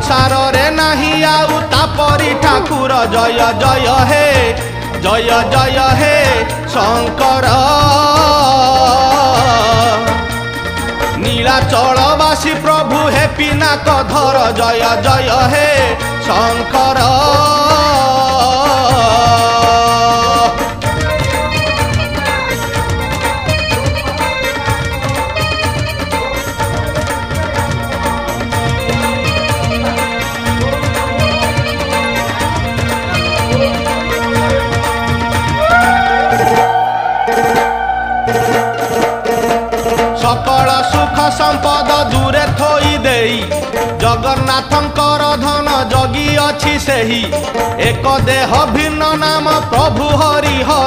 संसार रे नहीं आउ तापरी ठाकुर जय जय हे जय जय हे शंकर नीलाचलवासी प्रभु हे पिनाकधर जय जय हे शंकर सकल सुख संपद दूरे थोई देई जगन्नाथंकर धन जगी अछि सेही एक देह भिन्न नाम प्रभु हरि हर।